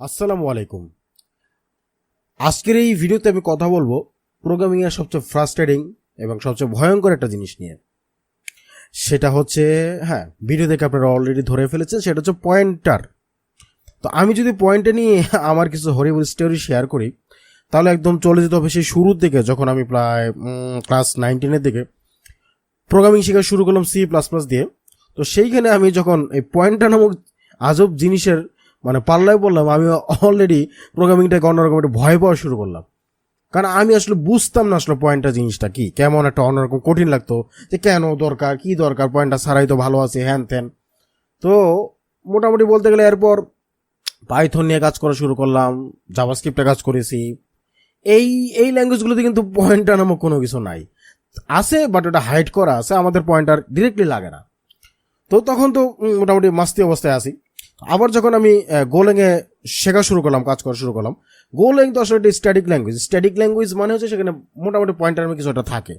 আসসালামু আলাইকুম। আজকের এই ভিডিওতে আমি কথা বলবো প্রোগ্রামিং এর সবচেয়ে ফ্রাস্ট্রেটিং এবং সবচেয়ে ভয়ঙ্কর একটা জিনিস নিয়ে। সেটা হচ্ছে, ভিডিও দেখে আপনারা অলরেডি ধরে ফেলেছেন, সেটা হচ্ছে পয়েন্টার। তো আমি যদি পয়েন্টার নিয়ে আমার কিছু হরিবল স্টোরি শেয়ার করি, তাহলে একদম চলে যেতে হবে সেই শুরুর দিকে, যখন আমি প্রায় ক্লাস 19-এর দিকে প্রোগ্রামিং শেখা শুরু করলাম C++ দিয়ে। তো সেইখানে আমি যখন এই পয়েন্টার নামক আজব জিনিসের পাল্লায় পড়লাম, আমি অলরেডি প্রোগ্রামিংটাকে অন্যরকম একটা ভয় পাওয়া শুরু করলাম। কারণ আমি আসলে বুঝতাম না আসলে পয়েন্টার জিনিসটা কি, কেমন একটা অন্যরকম কঠিন লাগতো, যে কেন দরকার, কি দরকার, পয়েন্টার ছাড়াই তো ভালো আছে, হ্যান ত্যান। তো মোটামুটি বলতে গেলে এরপর পাইথন নিয়ে কাজ করা শুরু করলাম, জাভাস্ক্রিপ্টে কাজ করেছি। এই এই ল্যাঙ্গুয়েজগুলোতে কিন্তু পয়েন্টার নামক কোনো কিছু নাই, আছে বাট ওটা হাইড করা আছে, আমাদের পয়েন্টার ডিরেক্টলি লাগে না। তো তখন তো মোটামুটি মাস্তি অবস্থায় আছি। আবার যখন আমি গোলেংয়ে শেখা শুরু করলাম, কাজ করা শুরু করলাম, গোলেং তো আসলে স্ট্যাটিক ল্যাঙ্গুয়েজ। স্ট্যাটিক ল্যাঙ্গুয়েজ মানে হচ্ছে সেখানে মোটামুটি পয়েন্টার কিছু একটা থাকে।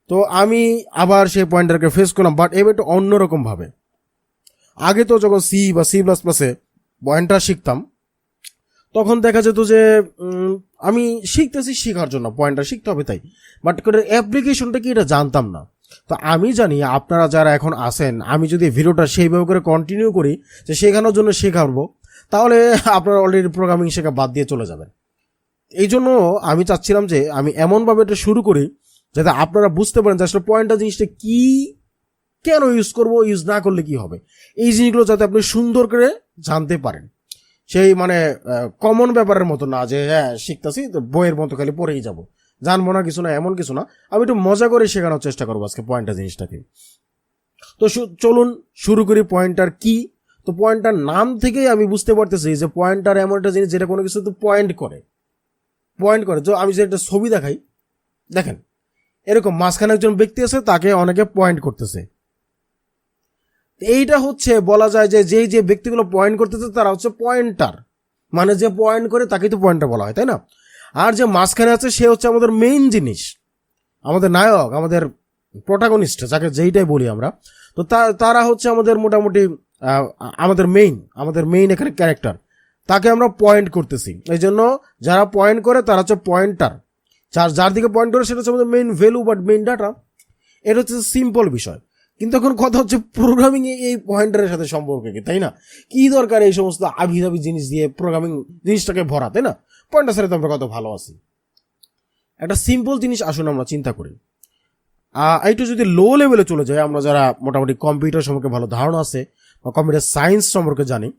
তো আমি আবার সেই পয়েন্টারকে ফেস করলাম, বাট এবার একটু অন্যরকম ভাবে। আগে তো যখন C++-এ পয়েন্টার শিখতাম, তখন দেখা যেত যে আমি শিখতেছি শেখার জন্য, পয়েন্টার শিখতে হবে তাই, বাট অ্যাপ্লিকেশনটা কি এটা জানতাম না। তো আমি জানি আপনারা যারা এখন আসেন, আমি যদি ভিডিওটা সেইভাবে করে কন্টিনিউ করি যে শেখানোর জন্য শেখাবো, তাহলে আপনারা অলরেডি প্রোগ্রামিং শেখা বাদ দিয়ে চলে যাবেন। এই জন্য আমি চাচ্ছিলাম যে আমি এমনভাবে এটা শুরু করি যাতে আপনারা বুঝতে পারেন যে আসলে পয়েন্টার জিনিসটা কি, কেন ইউজ করব, ইউজ না করলে কি হবে, এই জিনিসগুলো যাতে আপনি সুন্দর করে জানতে পারেন। সেই কমন ব্যাপারের মতো না যে শিখতেছি তো বইয়ের মতো খালি পড়েই যাব, জানবো না কিছু না, এমন কিছু না। আমি একটু মজা করে শেখানোর চেষ্টা করবো আজকে পয়েন্টার জিনিসটাকে। তো চলুন শুরু করি। পয়েন্টার কি? তো পয়েন্টার নাম থেকেই আমি বুঝতে পারতেছি যে পয়েন্টার এমন একটা জিনিস যেটা কোনো কিছু তো পয়েন্ট করে। তো আমি যে একটা ছবি দেখাই, দেখেন এরকম মাঝখানে একজন ব্যক্তি আছে, তাকে অনেকে পয়েন্ট করতেছে। এইটা হচ্ছে বলা যায় যে যে ব্যক্তিগুলো পয়েন্ট করতেছে তারা হচ্ছে পয়েন্টার, মানে যে পয়েন্ট করে তাকেই তো পয়েন্টার বলা হয়, তাই না? আর যে মাঝখানে আছে সে হচ্ছে আমাদের মেইন জিনিস, আমাদের নায়ক, আমাদের প্রোটাগনিস্ট, যাকে যেইটাই বলি আমরা। তো তারা হচ্ছে আমাদের মোটামুটি আমাদের মেইন এখানে ক্যারেক্টার, তাকে আমরা পয়েন্ট করতেছি। এই জন্য যারা পয়েন্ট করে তারা হচ্ছে পয়েন্টার, যার দিকে পয়েন্ট করে সেটা হচ্ছে আমাদের মেইন ভ্যালু বা মেইন ডাটা। এটা হচ্ছে সিম্পল বিষয়। কিন্তু এখন কথা হচ্ছে প্রোগ্রামিং এ এই পয়েন্টারের সাথে সম্পর্ক কি, তাই না? কি দরকার এই সমস্ত আভিজাবি জিনিস দিয়ে প্রোগ্রামিং জিনিসটাকে ভরা, তাই না? পয়েন্টার সাথে তো আমরা কত ভালো আছি। একটা সিম্পল জিনিস আসুন আমরা চিন্তা করি। এইটু যদি লো লেভেলে চলে যায়, আমরা যারা মোটামুটি কম্পিউটার সম্পর্কে ভালো ধারণা আছে বা কম্পিউটার সায়েন্স সম্পর্কে জানি,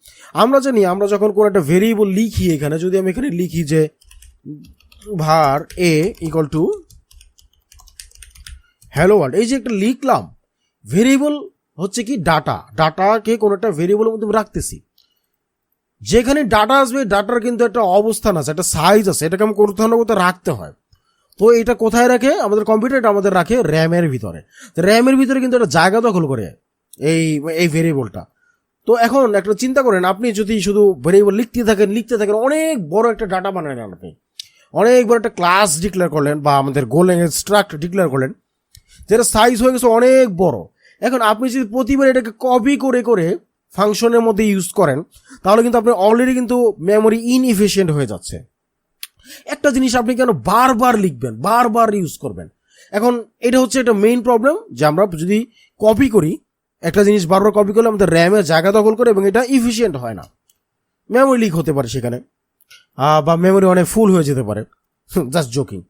আমরা জানি আমরা যখন কোনো একটা ভেরিয়েবল লিখি, এখানে যদি আমি এখানে লিখি যে var a equal to hello world, এই যে একটা লিখলাম, ভেরিয়েবল হচ্ছে কি ডাটাকে কোনো একটা ভেরিয়েবলের মধ্যে রাখতেছি। যেখানে ডাটা আসবে, ডাটার কিন্তু একটা অবস্থান আছে, একটা সাইজ আছে, এটাকে আমি কোথাও না কোথাও রাখতে হয়। তো এটা কোথায় রাখে আমাদের কম্পিউটারটা? আমাদের রাখে র্যামের ভিতরে। র্যামের ভিতরে কিন্তু একটা জায়গা দখল করে এই ভেরিয়েবলটা। তো এখন একটা চিন্তা করেন, আপনি যদি শুধু ভেরিয়েবল লিখতে থাকেন, অনেক বড় একটা ডাটা বানালেন, আপনি অনেক বড় একটা ক্লাস ডিক্লেয়ার করলেন, বা আমাদের গোলেং স্ট্রাক্ট ডিক্লেয়ার করলেন, যেটা সাইজ হয়ে গেছে অনেক বড়। এখন আপনি যদি প্রতিবার এটাকে কপি করে করে ফাংশনের মধ্যে ইউজ করেন, তাহলে কিন্তু আপনি অলরেডি কিন্তু মেমোরি ইনএফিশিয়েন্ট হয়ে যাচ্ছে। একটা জিনিস আপনি কেন বারবার লিখবেন, বারবার ইউজ করবেন? এখন এটা হচ্ছে একটা মেইন প্রবলেম, যে আমরা যদি কপি করি, একটা জিনিস বারবার কপি করলে আমাদের র্যামে জায়গা দখল করে এবং এটা ইফিশিয়েন্ট হয় না, মেমোরি লিক হতে পারে সেখানে, বা মেমোরি অনেক ফুল হয়ে যেতে পারে। Just joking.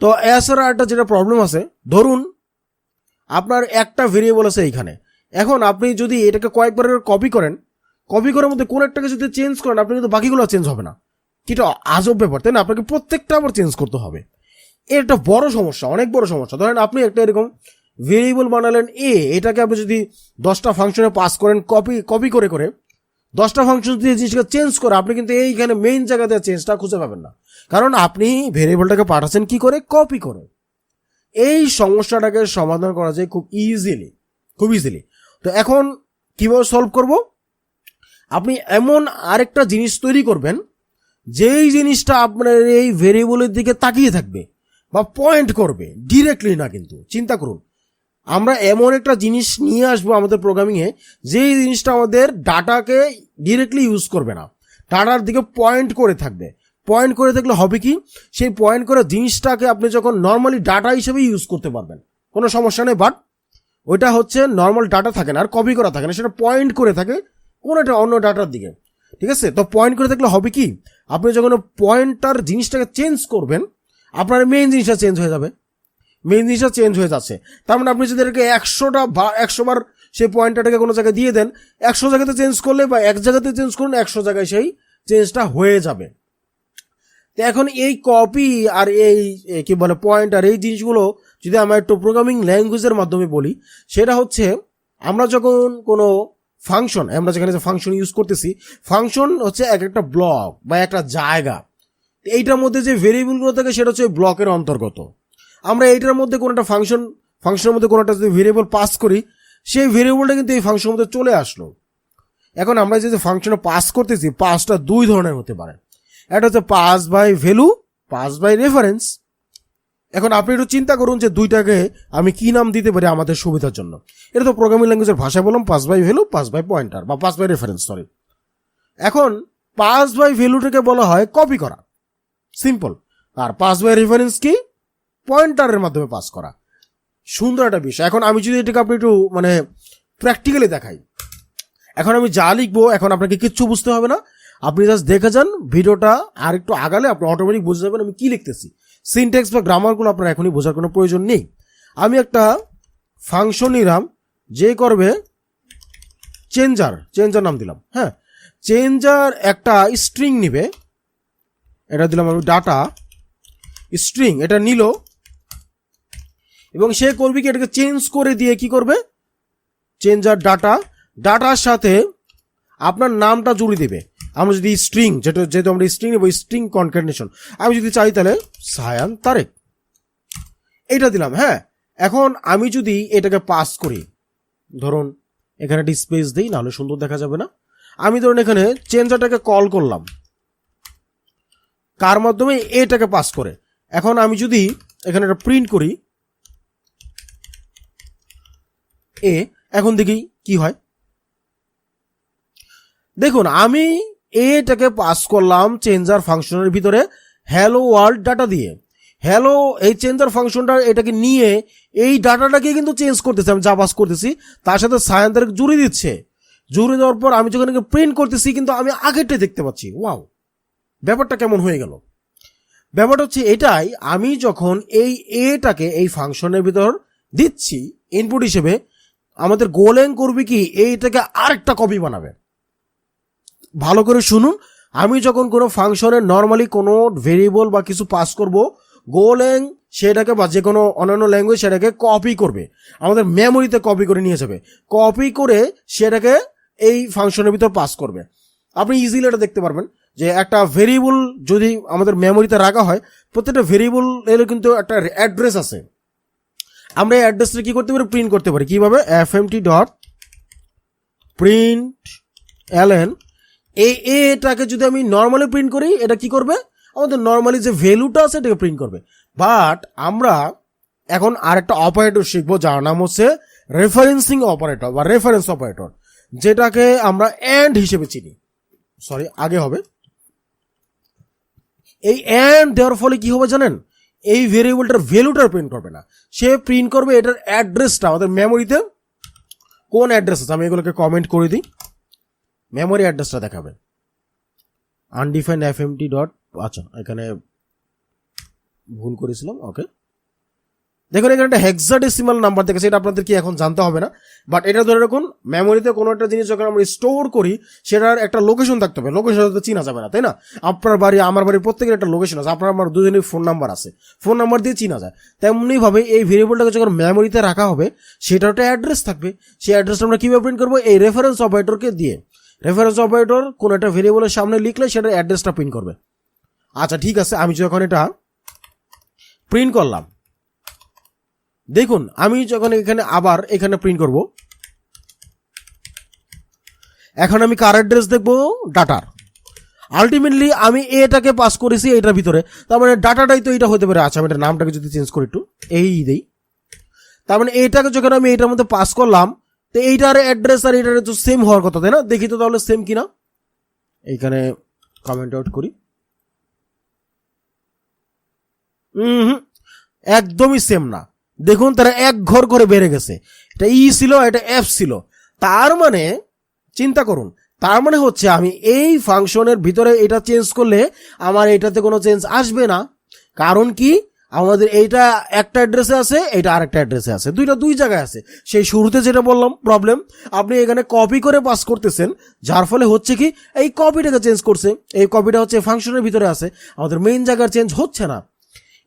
তো এছাড়া একটা যেটা প্রবলেম আছে, ধরুন আপনার একটা ভেরিয়েবল আছে এইখানে, এখন আপনি যদি এটাকে কয়েকবার কপি করার মধ্যে কোন একটাকে যদি চেঞ্জ করেন, আপনি কিন্তু বাকিগুলো চেঞ্জ হবে না। কিটা আজব ব্যাপার, তাই না? আপনাকে প্রত্যেকটা আবার চেঞ্জ করতে হবে। এর একটা বড় সমস্যা, অনেক বড় সমস্যা। ধরেন আপনি একটা এরকম ভেরিয়েবল বানালেন এটাকে আপনি যদি 10টা ফাংশনে পাস করেন, কপি করে করে 10টা ফাংশন দিয়ে জিনিসটা চেঞ্জ করে, আপনি কিন্তু এইখানে মেইন জায়গাতে চেঞ্জটা খুঁজে পাবেন না, কারণ আপনি ভেরিয়েবলটাকে পাঠাচ্ছেন কি করে? কপি করে। এই সমস্যাটাকে সমাধান করা যায় খুব ইজিলি। তো এখন কিভাবে সলভ করব? আপনি এমন আরেকটা জিনিস তৈরি করবেন, যেই জিনিসটা আপনার এই ভেরিয়েবলের দিকে তাকিয়ে থাকবে বা পয়েন্ট করবে, ডিরেক্টলি না। কিন্তু চিন্তা করুন, আমরা এমন একটা জিনিস নিয়ে আসবো আমাদের প্রোগ্রামিংয়ে, যেই জিনিসটা আমাদের ডাটাকে ডিরেক্টলি ইউজ করবে না, ডাটার দিকে পয়েন্ট করে থাকবে। পয়েন্ট করে থাকলে হবে কি, সেই পয়েন্ট করা জিনিসটাকে আপনি যখন নর্মালি ডাটা হিসেবে ইউজ করতে পারবেন, কোনো সমস্যা নেই। বাট ওইটা হচ্ছে নর্মাল ডাটা থাকে না, আর কপি করা থাকে না, সেটা পয়েন্ট করে থাকে কোনো একটা অন্য ডাটার দিকে। ঠিক আছে, তো পয়েন্ট করে থাকলে হবে কি, আপনি যখন পয়েন্টার জিনিসটাকে চেঞ্জ করবেন, আপনার মেইন জিনিসটা চেঞ্জ হয়ে যাবে। মেইন জিনিসটা চেঞ্জ হয়ে যাচ্ছে, তার মানে আপনি যদি এটাকে 100 বার সেই পয়েন্টারটাকে কোনো জায়গায় দিয়ে দেন, 100 জায়গাতে চেঞ্জ করলে বা এক জায়গাতে চেঞ্জ করুন, 100 জায়গায় সেই চেঞ্জটা হয়ে যাবে। তো এখন এই কপি আর এই কি বলে পয়েন্টার, এই জিনিসগুলো যদি আমরা একটু প্রোগ্রামিং ল্যাঙ্গুয়েজের মাধ্যমে বলি, সেটা হচ্ছে আমরা যখন কোনো ফাংশন, আমরা যেখানে যে ফাংশন ইউজ করতেছি, ফাংশন হচ্ছে এক একটা ব্লক বা একটা জায়গা। এইটার মধ্যে যে ভেরিয়েবলগুলো থাকে সেটা হচ্ছে ব্লকের অন্তর্গত। আমরা এইটার মধ্যে কোনো একটা ফাংশনের মধ্যে কোনো একটা যদি ভেরিয়েবল পাস করি, সেই ভেরিয়েবলটা কিন্তু এই ফাংশনের মধ্যে চলে আসলো। এখন আমরা যে ফাংশনে পাস করতেছি, পাসটা দুই ধরনের হতে পারে। একটা হচ্ছে pass by value, pass by reference. এখন আপনি একটু চিন্তা করুন যে দুইটাকে আমি কি নাম দিতে পারি আমাদের সুবিধার জন্য। এটা তো প্রোগ্রামিং ল্যাঙ্গুয়েজের ভাষায় বললাম pass by value, pass by pointer বা পাস বাই রেফারেন্স, সরি। এখন পাস বাই ভ্যালুটাকে বলা হয় কপি করা, সিম্পল। আর পাস বাই রেফারেন্স কি, পয়েন্টারের মাধ্যমে পাস করা। সুন্দর একটা বিষয়। এখন আমি যদি এটাকে আপনি একটু মানে প্র্যাকটিক্যালি দেখাই, এখন আমি যা লিখবো, এখন আপনাকে কিচ্ছু বুঝতে হবে না, আপনি জাস্ট দেখে যান ভিডিওটা, আর একটু আগালে আপনি অটোমেটিক বুঝে যাবেন আমি কি লিখতেছি। সিনট্যাক্স বা গ্রামারগুলো আপনার এখনই বোঝার কোনো প্রয়োজন নেই। আমি একটা ফাংশন নিলাম, যে করবে চেঞ্জার নাম দিলাম। হ্যাঁ, চেঞ্জার একটা স্ট্রিং নিবে, এটা দিলাম আমি ডাটা স্ট্রিং, এটা নিল এবং সে করবে কি, এটাকে চেঞ্জ করে দিয়ে কি করবে, চেঞ্জার ডাটার সাথে আপনার নামটা জুড়ে দেবে। আমরা যদি স্ট্রিং, যেহেতু আমরা স্ট্রিং নেব, স্ট্রিং কনক্যাটেনেশন, আমি যদি চাই তাহলে সায়ান তারেক এইটা দিলাম। হ্যাঁ, এখন আমি যদি এটাকে পাস করি, ধরুন এখানে একটা স্পেস দিই, নাহলে সুন্দর দেখা যাবে না। আমি ধরুন এখানে চেঞ্জারটাকে কল করলাম, কার মাধ্যমে, এটাকে পাস করে। এখন আমি যদি এখানে একটা প্রিন্ট করি এ, এখন দেখি কি হয়। দেখুন আমি এটাকে পাস করলাম চেঞ্জার ফাংশনের ভিতরে হ্যালো ওয়ার্ল্ড ডাটা দিয়ে। হ্যালো, এই চেঞ্জার ফাংশনটা এটাকে নিয়ে এই ডাটাটাকে কিন্তু চেঞ্জ করতেছে, আমি যা পাস করতেছি তার সাথে সায়ান তারেক জুড়ে দিচ্ছে। জুড়ে দেওয়ার পর আমি যখন প্রিন্ট করতেছি, কিন্তু আমি আগেরটা দেখতে পাচ্ছি। ওয়াও, ব্যাপারটা কেমন হয়ে গেল। ব্যাপারটা হচ্ছে এটাই, আমি যখন এই এটাকে এই ফাংশনের ভিতর দিচ্ছি ইনপুট হিসেবে, আমাদের গোলেং করবে কি, এইটাকে আরেকটা কপি বানাবে। ভালো করে শুনুন, আমি যখন কোনো ফাংশনের নর্মালি কোনো ভেরিয়েবল বা কিছু পাস করব, গোলেং সেটাকে বা যে কোনো অন্যান্য ল্যাঙ্গুয়েজ সেটাকে কপি করবে, আমাদের মেমোরিতে কপি করে নিয়ে যাবে, কপি করে সেটাকে এই ফাংশনের ভিতর পাস করবে। আপনি ইজিলি এটা দেখতে পারবেন যে একটা ভেরিয়েবল যদি আমাদের মেমোরিতে রাখা হয়, প্রত্যেকটা ভেরিয়েবল এর কিন্তু একটা অ্যাড্রেস আছে। আমরা এই অ্যাড্রেসটা কি করতে পারি, প্রিন্ট করতে পারি। কিভাবে, fmt.println, এটাকে যদি আমি নর্মালি প্রিন্ট করি, এটা কি করবে, আমাদের নর্মালি যে ভ্যালুটা আছে এটাকে প্রিন্ট করবে। বাট আমরা এখন আরেকটা অপারেটর শিখবো, যার নাম হচ্ছে রেফারেন্সিং অপারেটর বা রেফারেন্স অপারেটর, যেটাকে আমরা এন্ড হিসেবে চিনি। সরি, আগে হবে। এই এন্ড দেওয়ার ফলে কি হবে জানেন, এই ভেরিয়েবলটার ভ্যালুটা প্রিন্ট করবে না, সে প্রিন্ট করবে এটার অ্যাড্রেসটা, আমাদের মেমোরিতে কোন অ্যাড্রেস আছে। আমি এগুলোকে কমেন্ট করে দিই, মেমোরি অ্যাড্রেসটা দেখাবে আনডিফাইন্ড fmt ডট, আচ্ছা এখানে ভুল করেছিলাম। ওকে, দেখুন এখানে একটা হেক্সাডেসিমাল নাম্বার দেখেছে, এটা আপনাদের কি এখন জানতে হবে না। বাট এটা ধরে রাখুন, মেমোরিতে কোনো একটা জিনিস যখন আমরা স্টোর করি, সেটার একটা লোকেশন থাকতে হবে, লোকেশন তো চিনা যাবে না, তাই না। আপনার বাড়ি আমার বাড়ির প্রত্যেকের একটা লোকেশন আছে, আপনার আমার দুজনের ফোন নাম্বার আছে, ফোন নাম্বার দিয়ে চিনা যায়। তেমনি ভাবে এই ভেরিয়েবলটাকে যখন মেমোরিতে রাখা হবে, সেটার একটা অ্যাড্রেস থাকবে, সেই অ্যাড্রেসটা আমরা কিভাবে প্রিন্ট করবো, এই রেফারেন্স অপারেটরকে দিয়ে। রেফারেন্স অপারেটর কোন একটা ভেরিয়েবলের সামনে লিখলে সেটার অ্যাড্রেসটা প্রিন্ট করবে। আচ্ছা ঠিক আছে, আমি যখন এটা প্রিন্ট করলাম, দেখুন আমি যখন এখানে আবার এখানে প্রিন্ট করব, এখন আমি কার অ্যাড্রেস দেখবো, ডাটার। আলটিমেটলি আমি এটাকে পাস করেছি এটার ভিতরে, তার মানে ডাটাটাই তো এটা হতে পারে। আচ্ছা, আমি এটার নামটাকে যদি চেঞ্জ করি একটু, এই দেই, তার মানে এটাকে যখন আমি এটার মধ্যে পাস করলাম, তো এইটার অ্যাড্রেস আর এটার তো সেম হওয়ার কথা, তাই না। দেখি তো তাহলে সেম কিনা। এইখানে কমেন্ট আউট করি, একদমই সেম না। দেখুন তারা এক ঘর করে বেড়ে গেছে, এটা ই ছিল এটা এফ ছিল। তার মানে চিন্তা করুন, তার মানে হচ্ছে আমি এই ফাংশনের ভিতরে এটা চেঞ্জ করলে আমার এটাতে কোনো চেঞ্জ আসবে না। কারণ কি, আমাদের এইটা একটা অ্যাড্রেসে আছে, এটা আরেকটা অ্যাড্রেসে আছে, দুইটা দুই জায়গায় আছে। সেই শুরুতে যেটা বললাম প্রবলেম, আপনি এখানে কপি করে পাস করতেছেন, যার ফলে হচ্ছে কি এই কপিটাকে চেঞ্জ করছে, এই কপিটা হচ্ছে ফাংশনের ভিতরে আছে, আমাদের মেইন জায়গার চেঞ্জ হচ্ছে না।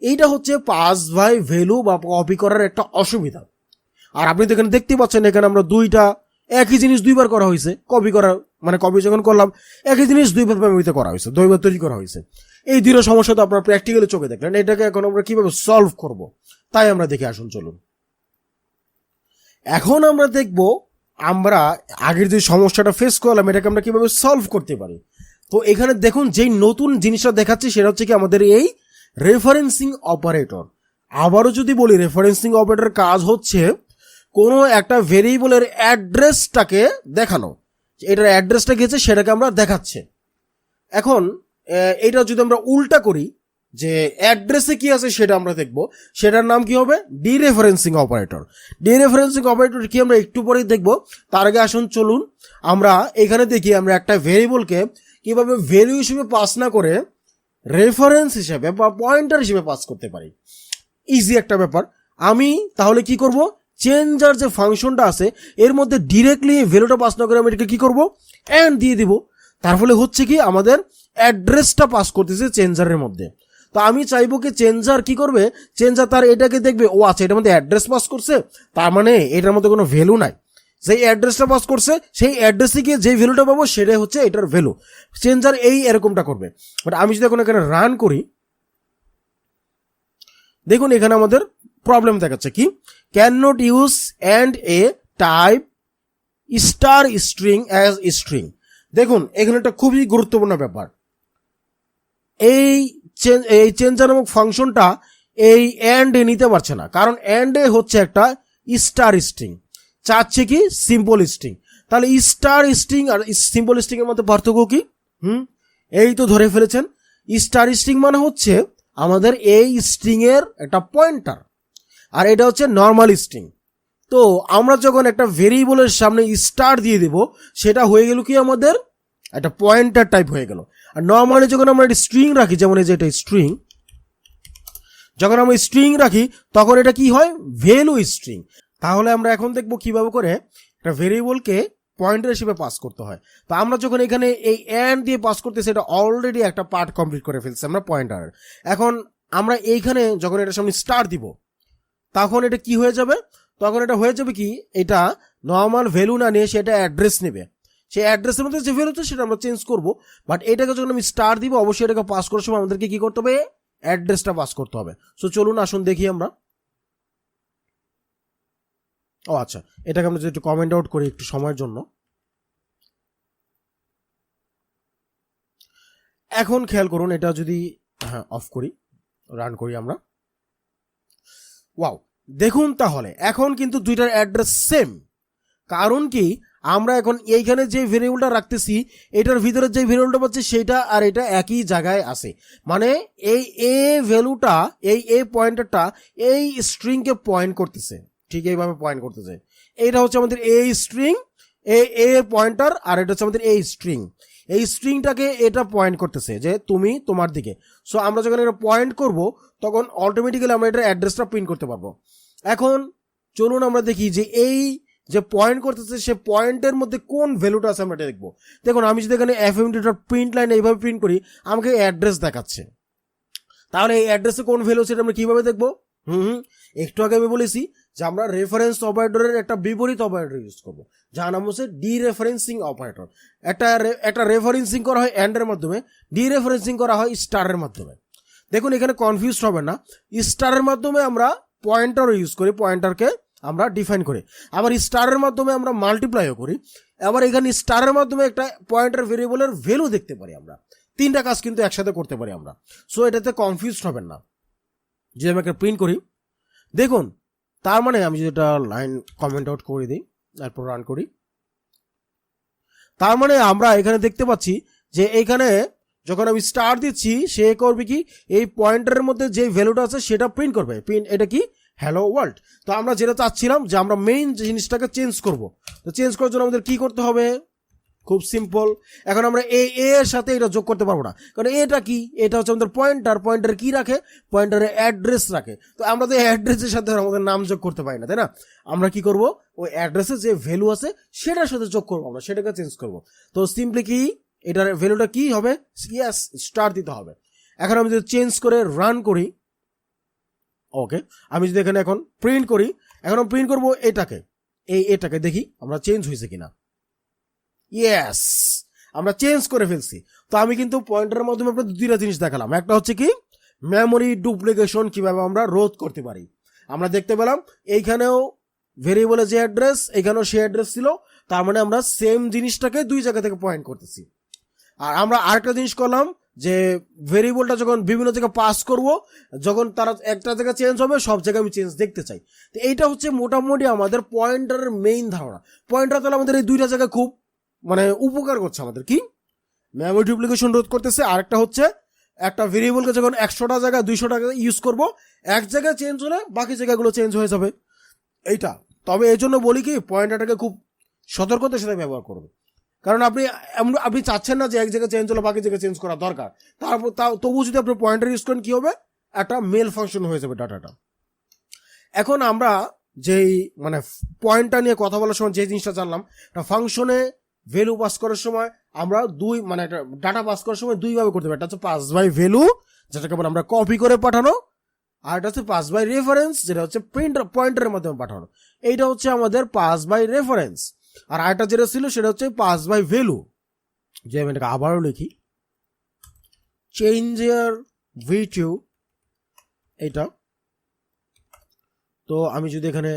এইটা হচ্ছে পাস বাই ভ্যালু বা কপি করার একটা অসুবিধা। আর আপনি তো এখানে দেখতে পাচ্ছেন, এখানে আমরা দুইটা একই জিনিস দুইবার করা হয়েছে, কপি করা মানে কপি যখন করলাম একই জিনিস দুইবার মেমোরিতে করা হয়েছে, দুইবার তৈরি করা হয়েছে। এই দুটো সমস্যা তো আপনারা প্র্যাকটিক্যালি চোখে দেখলেন, এটাকে এখন আমরা কিভাবে সলভ করব তাই আমরা দেখে আসুন চলুন। এখন আমরা দেখব আমরা আগের যে সমস্যাটা ফেস করলাম এটাকে আমরা কিভাবে সলভ করতে পারি। তো এখানে দেখুন যেই নতুন জিনিসটা দেখাচ্ছি সেটা হচ্ছে কি আমাদের এই রেফারেন্সিং অপারেটর। আবারও যদি বলি, রেফারেন্সিং অপারেটর কাজ হচ্ছে কোনো একটা ভেরিয়েবলের অ্যাড্রেসটাকে দেখানো, এটার অ্যাড্রেসটা গেছে সেটাকে আমরা দেখাচ্ছে। এখন এটা যদি আমরা উল্টা করি যে অ্যাড্রেসে কি আছে সেটা আমরা দেখব, সেটার নাম কি হবে, ডিরেফারেন্সিং অপারেটর। ডিরেফারেন্সিং অপারেটর কি আমরা একটু পরেই দেখব। তার আগে আসুন চলুন আমরা এখানে দেখি আমরা একটা ভেরিয়েবলকে কিভাবে ভ্যালু হিসেবে পাস না করে রেফারেন্স হিসেবে বা পয়েন্টার হিসেবে পাস করতে পারি। ইজি একটা ব্যাপার। আমি তাহলে কি করব, চেঞ্জার যে ফাংশনটা আছে এর মধ্যে ডিরেক্টলি ভ্যালুটা পাস না করে আমি এটাকে কি করব, এন্ড দিয়ে দিব। তার ফলে হচ্ছে কি আমাদের অ্যাড্রেসটা পাস করতেছে চেঞ্জারের মধ্যে। তো আমি চাইবো কি চেঞ্জার কি করবে, চেঞ্জার তার এটাকে দেখবে, ও আচ্ছা এটার মধ্যে অ্যাড্রেস পাস করছে, তার মানে এটার মধ্যে কোনো ভ্যালু নাই। যেই অ্যাড্রেসটা পাস করছে সেই অ্যাড্রেসে গিয়ে যেই ভ্যালুটা পাবো সেটাই হচ্ছে এটার ভ্যালু। চেঞ্জার এই এরকমটা করবে। বাট আমি যদি এখন এখানে রান করি, দেখুন এখানে আমাদের প্রবলেম দেখাচ্ছে কি, can not use and a type star string as string. দেখুন এখানে একটা খুবই গুরুত্বপূর্ণ ব্যাপার, এই চেঞ্জার নামক ফাংশনটা এই অ্যান্ড এ নিতে পারছে না, কারণ অ্যান্ড এ হচ্ছে একটা স্টার স্ট্রিং, চাচ্ছে কি সিম্পল স্ট্রিং। তাহলে স্টার স্ট্রিং আর সিম্পল স্ট্রিং এর মধ্যে পার্থক্য কি, এই তো ধরে ফেলেছেন। স্টার স্ট্রিং মানে হচ্ছে আমাদের এই স্ট্রিং এর একটা পয়েন্টার, আর এটা হচ্ছে নর্মাল স্ট্রিং। তো আমরা যখন একটা ভেরিয়েবলের সামনে স্টার দিয়ে দেব সেটা হয়ে গেল কি আমাদের একটা পয়েন্টার টাইপ হয়ে গেল। আর নর্মালি যখন আমরা একটা স্ট্রিং রাখি, যেমন এই যে এটা স্ট্রিং, যখন আমরা স্ট্রিং রাখি তখন এটা কি হয়, ভ্যালু স্ট্রিং। তাহলে আমরা এখন দেখব কিভাবে করে একটা ভেরিয়েবলকে পয়েন্টার হিসেবে পাস করতে হয়। তো আমরা যখন এখানে এই অ্যান্ড দিয়ে পাস করতেছি, এটা অলরেডি একটা পার্ট কমপ্লিট করে ফেলছি আমরা পয়েন্টারের। এখন আমরা এইখানে যখন এটার সামনে স্টার দিব তখন এটা কি হয়ে যাবে, তখন এটা হয়ে যাবে কি, এটা নর্মাল ভ্যালু না নিয়ে সেটা অ্যাড্রেস নেবে, সেই অ্যাড্রেসের মধ্যে যে ভ্যালু সেটা আমরা চেঞ্জ করব। বাট এটাকে যখন আমি স্টার দিব অবশ্যই এটাকে পাস করার সময় আমাদেরকে কি করতে হবে, অ্যাড্রেসটা পাস করতে হবে। সো চলুন আসুন দেখি আমরা। ও আচ্ছা, এটাকে আমরা যদি একটু কমেন্ট আউট করি একটু সময়ের জন্য। এখন খেয়াল করুন, এটা যদি অফ করি, রান করি আমরা, ওয়াও দেখুন তাহলে এখন কিন্তু দুইটার অ্যাড্রেস সেম। কারণ কি, আমরা এখন এইখানে যে ভেরিয়েবলটা রাখতেছি এটার ভিতরে যে ভেরিয়েবলটা পাচ্ছি সেটা আর এটা একই জায়গায় আছে। মানে এই এ ভ্যালুটা, এই এ পয়েন্টারটা এই স্ট্রিংকে পয়েন্ট করতেছে, ঠিক এইভাবে পয়েন্ট করতেছে। এইটা হচ্ছে আমাদের এ স্ট্রিং, এ পয়েন্টার, আর এটা হচ্ছে আমাদের এই স্ট্রিং। এই স্ট্রিংটাকে এটা পয়েন্ট করতেছে যে তুমি তোমার দিকে। সো আমরা যখন এটা পয়েন্ট করব তখন অটোমেটিক্যালি আমরা এটার অ্যাড্রেসটা প্রিন্ট করতে পারবো। এখন চলুন আমরা দেখি যে এই যে পয়েন্ট করতেছে সে পয়েন্টের মধ্যে কোন ভ্যালুটা আছে আমরা এটা দেখবো। দেখুন আমি যদি এখানে fmt.print লাইন এইভাবে প্রিন্ট করি আমাকে অ্যাড্রেস দেখাচ্ছে, তাহলে এই অ্যাড্রেসে কোন ভ্যালু সেটা আমরা কিভাবে দেখবো। একটু আগে আমি বলেছি যে আমরা রেফারেন্স অপারেটরের একটা বিপরীত অপারেটর ইউজ করবো, যার নাম হচ্ছে ডিরেফারেন্সিং অপারেটর। একটা রেফারেন্সিং করা হয় অ্যান্ডের মাধ্যমে, ডিরেফারেন্সিং করা হয় স্টারের মাধ্যমে। দেখুন এখানে কনফিউজ হবে না, স্টারের মাধ্যমে আমরা পয়েন্টার ইউজ করি, পয়েন্টারকে আমরা ডিফাইন করি, আবার স্টারের মাধ্যমে আমরা মাল্টিপ্লাইও করি, আবার এখানে স্টারের মাধ্যমে একটা পয়েন্টার ভেরিয়েবলের ভ্যালু দেখতে পারি আমরা। তিনটা কাজ কিন্তু একসাথে করতে পারি আমরা। সো এটাতে কনফিউজ হবেন না। যদি আমি একটা প্রিন্ট করি, দেখুন তার মানে আমি যদি এটা লাইন কমেন্ট আউট করে দিই তারপর রান করি, তার মানে আমরা এখানে দেখতে পাচ্ছি যে এখানে যখন আমি স্টার দিচ্ছি সে করবে কি এই পয়েন্টারের মধ্যে যে ভ্যালুটা আছে সেটা প্রিন্ট করবে। প্রিন্ট এটা কি হ্যালো ওয়ার্ল্ড। তো আমরা যেটা চাচ্ছিলাম যে আমরা মেইন জিনিসটাকে চেঞ্জ করব। তো চেঞ্জ করার জন্য আমাদের কি করতে হবে, খুব সিম্পল। এখন আমরা এর সাথে এটা যোগ করতে পারবো না, কারণ এটা কি, এটা হচ্ছে আমাদের পয়েন্টার কি রাখে, পয়েন্টারের অ্যাড্রেস রাখে। তো আমরা তো অ্যাড্রেসের সাথে আমাদের নাম যোগ করতে পারি না, তাই না? আমরা কি করব, ওই অ্যাড্রেসে যে ভ্যালু আছে সেটার সাথে যোগ করবো, আমরা সেটাকে চেঞ্জ করব। তো সিম্পলি কি এটার ভ্যালুটা কি হবে, ইয়েস স্টার দিতে হবে। এখন আমি যদি চেঞ্জ করে রান করি, ওকে, আমি যদি এখানে এখন প্রিন্ট করি, এখন আমি প্রিন্ট করবো এটাকে দেখি আমরা চেঞ্জ হয়েছে কিনা। ইয়েস, আমরা চেঞ্জ করে ফেলছি। তো আমি কিন্তু পয়েন্টারের মাধ্যমে আপনাদের দুইটা জিনিস দেখালাম। একটা হচ্ছে কি মেমোরি ডুপ্লিকেশন কিভাবে আমরা রোধ করতে পারি। আমরা দেখতে পেলাম এইখানেও ভেরিয়েবলের যে অ্যাড্রেস, এখানেও সে অ্যাড্রেস ছিল, তার মানে আমরা সেম জিনিসটাকে দুই জায়গা থেকে পয়েন্ট করতেছি। আর আমরা আরেকটা জিনিস করলাম যে ভেরিয়েবলটা যখন বিভিন্ন জায়গায় পাস করব, যখন তারা একটা জায়গায় চেঞ্জ হবে সব জায়গায় আমি চেঞ্জ দেখতে চাই। তো এইটা হচ্ছে মোটামুটি আমাদের পয়েন্টারের মেইন ধারণা। পয়েন্টার তাহলে আমাদের এই দুইটা জায়গায় খুব মানে উপকার করছে আমাদের, কি মেমোরি ডুপ্লিকেশন রোধ করতেছে। আরেকটা হচ্ছে একটা ভেরিয়েবলকে যখন 100টা জায়গায় 200টা ইউজ করব, এক জায়গায় চেঞ্জ হলে বাকি জায়গাগুলো চেঞ্জ হয়ে যাবে এইটা। তবে এই জন্য বলি কি পয়েন্টারটাকে খুব সতর্কতার সাথে ব্যবহার করবে, কারণ আপনি চাচ্ছেন না যে এক জায়গায় চেঞ্জ হলে বাকি জায়গায় চেঞ্জ করা দরকার। তারপর তবু যদি আপনি পয়েন্টার ইউজ করেন কি হবে, একটা মেল ফাংশন হয়ে যাবে ডাটাটা। এখন আমরা যেই মানে পয়েন্টটা নিয়ে কথা বলার সময় যে জিনিসটা জানলাম, একটা ফাংশনে ভ্যালু পাস করার সময় আমরা মানে একটা ডাটা পাস করার সময় দুইভাবে করতে পারি। একটা হচ্ছে পাস বাই ভ্যালু, যেটাকে বলে আমরা কপি করে পাঠানো, আর এটা হচ্ছে পাস বাই রেফারেন্স, যেটা হচ্ছে পয়েন্টারের মাধ্যমে পাঠানো। এইটা হচ্ছে আমাদের পাস বাই রেফারেন্স। আর আরেকটা যেটা ছিল সেটা হচ্ছে পাস বাই ভ্যালু, যে আমি এটাকে আবারও লিখি চেঞ্জ ইয়ার ভি2, এইটা। তো আমি যদি এখানে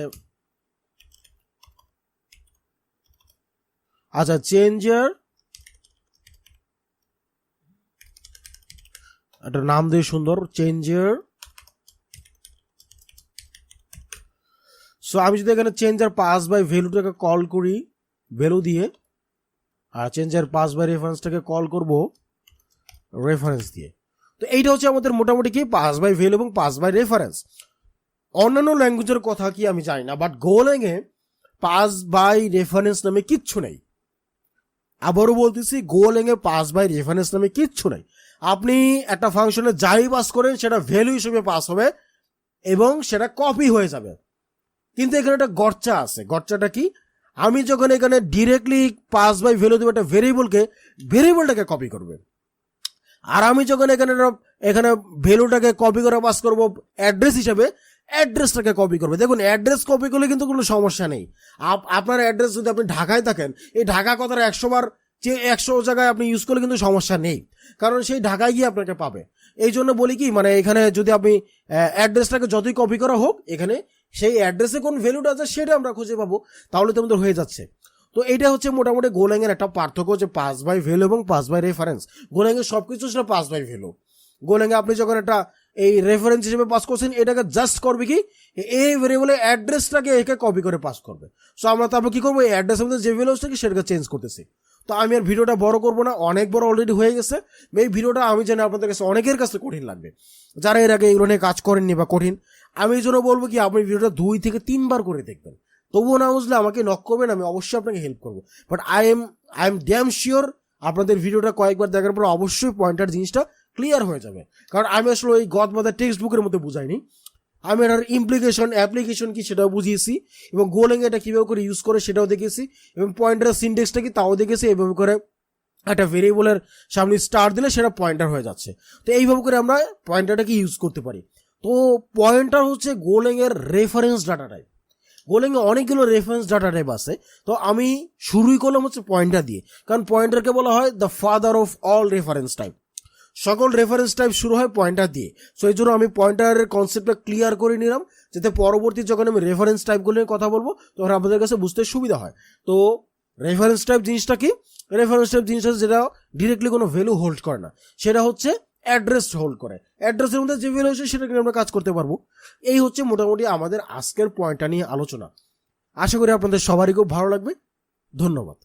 আচ্ছা চেঞ্জ ইয়ার, একটা নাম দিয়ে সুন্দর চেঞ্জ ইয়ার। সো আমি যদি এখানে চেঞ্জ আর পাস বাই ভ্যালুটাকে কল করি ভ্যালু দিয়ে, আর চেঞ্জ আর পাস বাই রেফারেন্সটাকে কল করব রেফারেন্স দিয়ে। তো এইটা হচ্ছে আমাদের মোটামুটি কি পাস বাই ভ্যালু এবং পাস বাই রেফারেন্স। অন্যান্য ল্যাঙ্গুয়েজের কথা কি আমি জানি না, বাট গোল্যাং এ পাস বাই রেফারেন্স নামে কিচ্ছু নেই। আবারও বলতেছি, গোল্যাং এ পাস বাই রেফারেন্স নামে কিচ্ছু নেই। আপনি একটা ফাংশনে যাই পাস করেন সেটা ভ্যালু হিসেবে পাস হবে এবং সেটা কপি হয়ে যাবে। কিন্তু এখানে একটা গর্চা আছে। গর্চাটা কি, আমি যখন এখানে ডিরেক্টলি পাস বাই ভ্যালু দেবো একটা ভেরিয়েবলটাকে কপি করবে, আর আমি যখন এখানে ভ্যালুটাকে কপি করে পাস করব অ্যাড্রেস হিসেবে, অ্যাড্রেসটাকে কপি করবে। দেখুন অ্যাড্রেস কপি করলে কিন্তু কোনো সমস্যা নেই। আপনার অ্যাড্রেস যদি আপনি ঢাকায় থাকেন, এই ঢাকা কথাটা 100 বার 100 জায়গায় আপনি ইউজ করলে কিন্তু সমস্যা নেই, কারণ সেই ঢাকায় গিয়ে আপনাকে পাবে। এই জন্য বলি কি, মানে এখানে যদি আপনি অ্যাড্রেসটাকে যতই কপি করা হোক, এখানে সেই অ্যাড্রেসে কোন ভ্যালুটা আছে সেটা আমরা খুঁজে পাবো, তাহলে তো আমাদের হয়ে যাচ্ছে। তো এটা হচ্ছে মোটামুটি গোল্যাং এর একটা পার্থক্য, যে পাস বাই ভ্যালু এবং পাস বাই রেফারেন্স। গোল্যাং এর সবকিছু সেটা পাস বাই ভ্যালু। গোল্যাং এ আপনি যখন একটা এই রেফারেন্স হিসেবে পাস করছেন, এটাকে জাস্ট করবে কি এই ভেরিয়েবলের অ্যাড্রেসটাকে একে কপি করে পাস করবে। সো আমরা তারপর কি করবো, এই অ্যাড্রেসের মধ্যে যে ভ্যালু থাকে সেটাকে চেঞ্জ করতেছি। তো আমি আর ভিডিওটা বড় করবো না, অনেক বড় অলরেডি হয়ে গেছে। এই ভিডিওটা আমি জানি আপনাদের কাছে অনেকের কাছে কঠিন লাগবে, যারা এর আগে এগুলো নিয়ে কাজ করেননি বা কঠিন। আমি এই জন্য বলবো কি, আপনি ভিডিওটা 2 থেকে 3 বার করে দেখবেন। তবুও না বুঝলে আমাকে নক করবেন, আমি অবশ্যই আপনাকে হেল্প করবো। But I am damn sure আপনাদের ভিডিওটা কয়েকবার দেখার পর অবশ্যই পয়েন্টার জিনিসটা ক্লিয়ার হয়ে যাবে। কারণ আমি আসলে ওই গদবাদের টেক্সট বুকের মধ্যে বুঝাইনি, আমি এটার ইমপ্লিকেশন অ্যাপ্লিকেশন কি সেটাও বুঝিয়েছি, এবং গোল্যাং এটা কিভাবে করে ইউজ করে সেটাও দেখেছি, এবং পয়েন্টারের সিনট্যাক্সটা কি তাও দেখেছি। এইভাবে করে একটা ভেরিয়েবলের সামনে স্টার দিলে সেটা পয়েন্টার হয়ে যাচ্ছে। তো এইভাবে করে আমরা পয়েন্টারটাকে ইউজ করতে পারি। তো পয়েন্টার হচ্ছে গোল্যাং এর রেফারেন্স ডাটা টাইপ। গোল্যাং এ অনেকগুলো রেফারেন্স ডাটা টাইপ আছে। তো আমি শুরুই করলাম হচ্ছে পয়েন্টার দিয়ে, কারণ পয়েন্টারকে বলা হয় the father of all reference type. সকল রেফারেন্স টাইপ শুরু হয় পয়েন্টার দিয়ে। সো এই জন্য আমি পয়েন্টারের কনসেপ্টটা ক্লিয়ার করে নিলাম, যাতে পরবর্তী যখন আমি রেফারেন্স টাইপগুলো নিয়ে কথা বলবো তখন আপনাদের কাছে বুঝতে সুবিধা হয়। তো রেফারেন্স টাইপ জিনিসটা কি, রেফারেন্স টাইপ জিনিসটা যেটা ডিরেক্টলি কোনো ভ্যালু হোল্ড করে না, সেটা হচ্ছে অ্যাড্রেস হোল্ড করে। অ্যাড্রেসের মধ্যে যে ভ্যালু আছে সেটা নিয়ে আমরা কাজ করতে পারবো। এই হচ্ছে মোটামুটি আমাদের আজকের পয়েন্টটা নিয়ে আলোচনা। আশা করি আপনাদের সবারই খুব ভালো লাগবে। ধন্যবাদ।